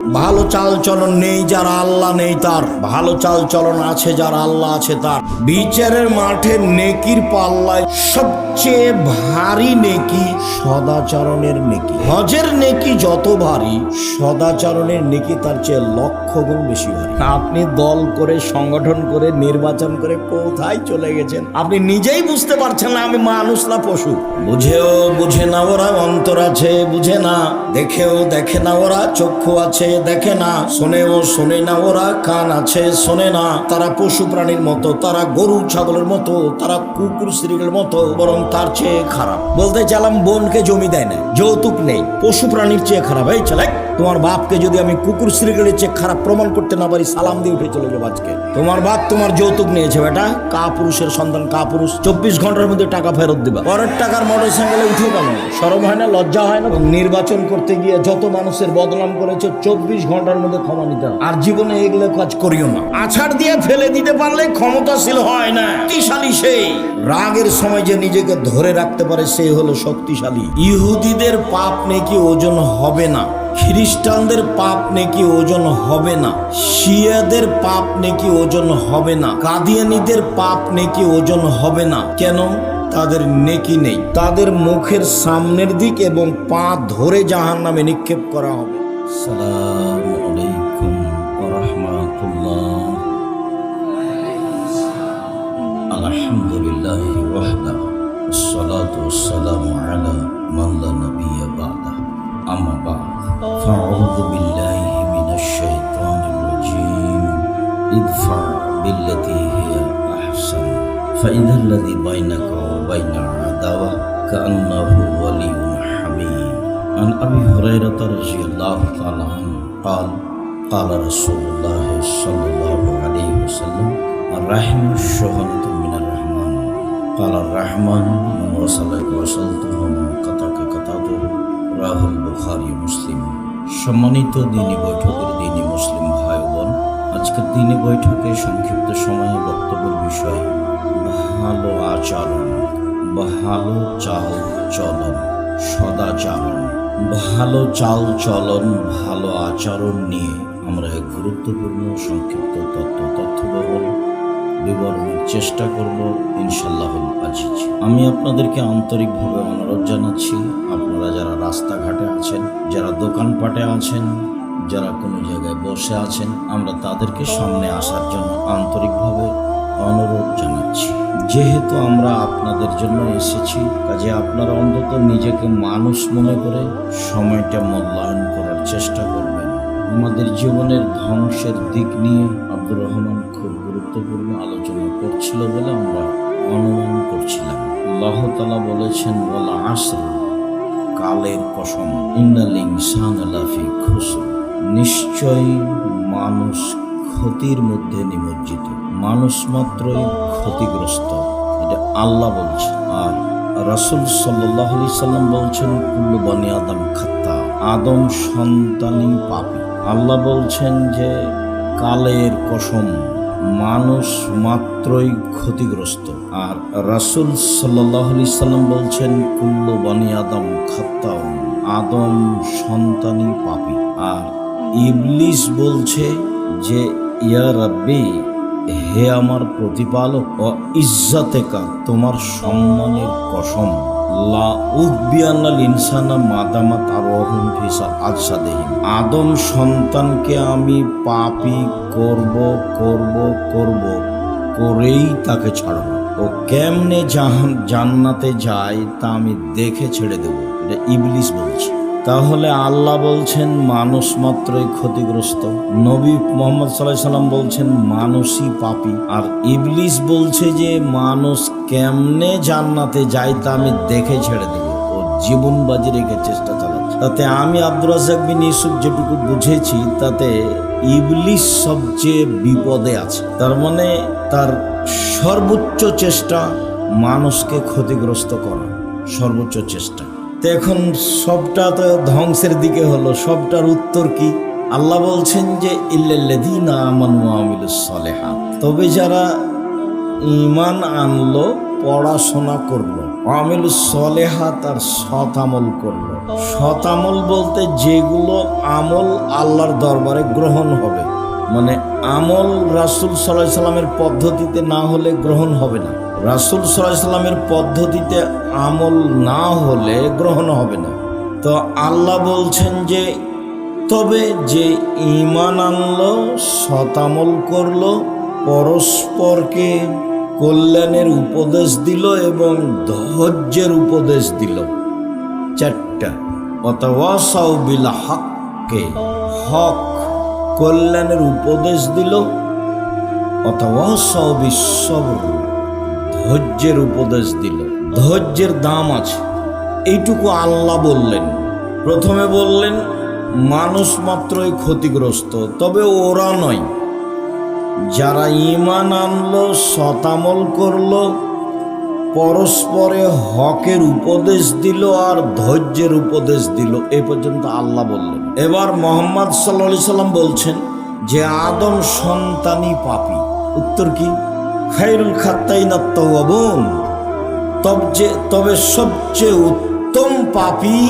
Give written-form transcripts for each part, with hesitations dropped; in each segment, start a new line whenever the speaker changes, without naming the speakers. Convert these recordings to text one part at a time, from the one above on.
ভালো চাল চলন নেই যার আল্লাহ নেই তার, ভালো চাল চলন আছে যার আল্লাহ আছে তার। বিচারের মাঠে নেকির পাল্লায় সবচেয়ে ভারী নেকি সদাচরণের নেকি। হজের নেকি যত ভারী, সদাচরণের নেকি তার চেয়ে লক্ষ গুণ বেশি ভারী। আপনি দল করে, সংগঠন করে, নির্বাচন করে কোথায় চলে গেছেন আপনি নিজেই বুঝতে পারছেন না। আমি মানুষ না পশু। বুঝেও বুঝে না ওরা, অন্তর আছে বুঝে না। দেখেও দেখে না ওরা, চক্ষু আছে দেখে না। শোনেও শোনে না ওরা, কান আছে শোনে না। তারা পশু প্রাণীর মতো, তারা গরু ছাগলের মতো, তারা কুকুর শ্রীগুলোর মতো, বরং তার চেয়ে খারাপ। বলতে চালাম বোনকে জমি দেয় না, যৌতুক নেই, পশু প্রাণীর চেয়ে খারাপ। এই ছেলে, তোমার বাপকে যদি আমি কুকুর শ্রীগুলোর চেয়ে খারাপ প্রমাণ করতে না পারি, সালাম দিয়ে উঠে চলে যাবো আজকে। তোমার বাপ তোমার যৌতুক নিয়েছে বেটা, কা পুরুষের সন্তান, কা পুরুষ। 24 ঘন্টার মধ্যে টাকা ফেরত দিবা। পরের টাকার মোটর সাইকেলে উঠে গেল, শরম হয় না, লজ্জা হয় না? নির্বাচন করতে গিয়ে যত মানুষের বদনাম করেছে, 24 ঘন্টার মধ্যে ক্ষমা নিতে হবে। আর জীবনে এগুলো কাজ করিও না। আছাড় দিয়ে ফেলে দিতে পারলে ক্ষমতাশীল হয় না, শক্তিশালী সেই। রাগের সময় যে নিজেকে ধরে রাখতে পারে, সে হলো শক্তিশালী। ইহুদিদের পাপ নেকি ওজন হবে না, খ্রিস্টানদের পাপ নেকি ওজন হবে না, শিয়াদের পাপ নেকি ওজন হবে না, কাদিয়ানীদের পাপ নেকি ওজন হবে না। কেন? তাদের নেকি নেই। তাদের মুখের সামনের দিক এবং পা ধরে জাহান্নামে নিক্ষেপ করা হবে। আসসালামু আলাইকুম ওয়া রাহমাতুল্লাহ। আলহামদুলিল্লাহ ওয়াহদা, আসসালাতু ওয়াসসালামু আলা মান লা নাবিয়্যা বা'দা, আম্মা বা'দ। ফাআউযু বিল্লাহি মিনাশ শাইতানির রাজীম। ইদফা বিল্লাতী হিয়া আহসান ফাইযাল্লাযী বাইনাকা ওয়া বাইনা আদাওয়া কাআন্নাহু ওয়ালিয়্যুন হামীম। আন আবী হুরায়রা রাযিয়াল্লাহু তাআলা আনহু قال قال رسول الله صلى الله عليه وسلم الرحم شهنة من الرحمن قال الرحمن من وصلك وصلته ومن قطعك قطعته রাহ বুখারী মুসলিম। সম্মানিত দ্বীনি বৈঠকের দ্বীনি মুসলিম ভাই বোন, আজকের দ্বীনি বৈঠকে সংক্ষিপ্ত সময়ে বক্তব্যের বিষয় ভালো আচরণ, ভালো চাল চলন, সদাচরণ। ভালো চাল চলন, ভালো আচরণ নিয়ে আমরা এক গুরুত্বপূর্ণ সংক্ষিপ্ত তথ্যবহুল বিবরণের চেষ্টা করব ইনশাআল্লাহুল আজিজ। আমি আপনাদেরকে আন্তরিকভাবে অনুরোধ জানাচ্ছি, আপনারা যারা রাস্তাঘাটে আছেন, যারা দোকানপাটে আছেন, যারা কোনো জায়গায় বসে আছেন, আমরা তাদেরকে সামনে আসার জন্য আন্তরিকভাবে অনুরোধ জানাচ্ছি। যেহেতু আমরা আপনাদের জন্য এসেছি, কাজে আপনারা অন্তত নিজেকে মানুষ মনে করে সময়টা মূল্যায়ন করার চেষ্টা করবেন। আমাদের জীবনের ধ্বংসের দিক নিয়ে আব্দুর রহমান খুব গুরুত্বপূর্ণ আলোচনা করছিল বলে আমরা অনুমান করছিলাম। আল্লাহ তাআলা বলেছেন, ওয়াল আসর, কালের কসম, ইন্নাল ইনসানা লাফি খুসর, নিশ্চয়ই মানুষ ক্ষতির মধ্যে নিমজ্জিত, মানুষ মাত্রই ক্ষতিগ্রস্ত। এটা আল্লাহ বলছেন। আর রাসূল সাল্লাল্লাহু আলাইহি সাল্লাম বলছেন, কুল্লু বনি আদম খাত্তা, আদম সন্তানই পাপী। আল্লাহ বলছেন যে কালের কসম, মানুষ মাত্রই ক্ষতিগ্রস্ত। আর রাসূল সাল্লাল্লাহু আলাইহি সাল্লাম বলছেন, কুল্লু বনি আদম খাত্তা, আদম সন্তানই পাপী। আর ইবলিস বলছে যে ইয়া রাব্বি, হে আমার প্রতিপালক, ও ইজ্জাতেকা, তোমার সম্মানের কসম, লা উযবিয়ান্নাল ইনসানা মাদামাত আরওয়াহুম ফি আজসাদিহিম, আদম সন্তানকে আমি পাপী করব করব করব করেই তাকে ছাড়ব। ও কেমনে জান্নাতে যায় তা আমি দেখে ছেড়ে দেব। এটা ইবলিস বলছে। তাহলে আল্লাহ বলছেন মানুষ মাত্রই ক্ষতিগ্রস্ত, নবী মুহাম্মদ সাল্লাল্লাহু আলাইহি সাল্লাম বলছেন মানুষই পাপী, আর ইবলিস বলছে যে মানুষ কেমনে জান্নাতে যায় তা আমি দেখে ছেড়ে দেব। ও জীবন বাজি রেখে চেষ্টা চালাচ্ছে। তাতে আমি আব্দুর রাজ্জাক বিন ইউসুফ যেটুকু বুঝেছি, তাতে ইবলিস সবচেয়ে বিপদে আছে। তার মানে তার সর্বোচ্চ চেষ্টা মানুষকে ক্ষতিগ্রস্ত করা, সর্বোচ্চ চেষ্টা। তো এখন সবটা তো ধ্বংসের দিকে হলো। সবটার উত্তর কি? আল্লাহ বলছেন যে ইল্লাল্লাযীনা আমানু ওয়া আমিলুস সালিহাত, তবে যারা ঈমান আনলো, পড়াশোনা করলো, আমিলুস সলেহাত আর সৎ আমল করলো। সৎ আমল বলতে যেগুলো আমল আল্লাহর দরবারে গ্রহণ হবে, মানে আমল রাসূল সাল্লাল্লাহু আলাইহি সাল্লামের পদ্ধতিতে না হলে গ্রহণ হবে না। রাসূল সাল্লাল্লাহু আলাইহি সাল্লামের পদ্ধতিতে আমল না হলে গ্রহণ হবে না। তো আল্লাহ বলছেন যে তবে যে ঈমান আনলো, সৎ আমল করলো, পরস্পরকে কল্যাণের উপদেশ দিল এবং ধৈর্যের উপদেশ দিল, চারটা। ওয়াতাওয়াসাউ বিল হক্কে, হক কল্যাণের উপদেশ দিল। ওয়াতাওয়াসাউ বিস সবর, ধৈর্যের উপদেশ দিল। ধৈর্যের দাম আছে, এইটুকু আল্লাহ বললেন। প্রথমে বললেন মানুষ মাত্রই ক্ষতিগ্রস্ত, তবে ওরা নয়, যারা ঈমান আনলো, সৎ আমল করলো, পরস্পরে হকের উপদেশ দিল আর ধৈর্যের উপদেশ দিল, এ পর্যন্ত আল্লাহ বললেন। এবার মুহাম্মদ সাল্লাল্লাহু আলাইহি সাল্লাম বলছেন যে আদম সন্তানই পাপী। উত্তর কি? খায়রুল খাত্তাইনাত তাওয়াবুন, তবে সবচেয়ে উত্তম পাপী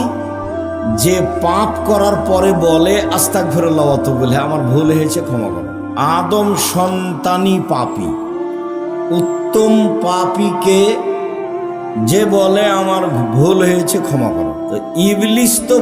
যে পাপ করার পরে বলে আস্তাগফিরুল্লাহ ওয়া আতুবু ইলাইহি, আমার ভুল হয়েছে ক্ষমা করো। আদম সন্তানই পাপী। উত্তম পাপীকে যে বলে আমার ভুল হয়েছে ক্ষমা করো। তো ইবলিস তো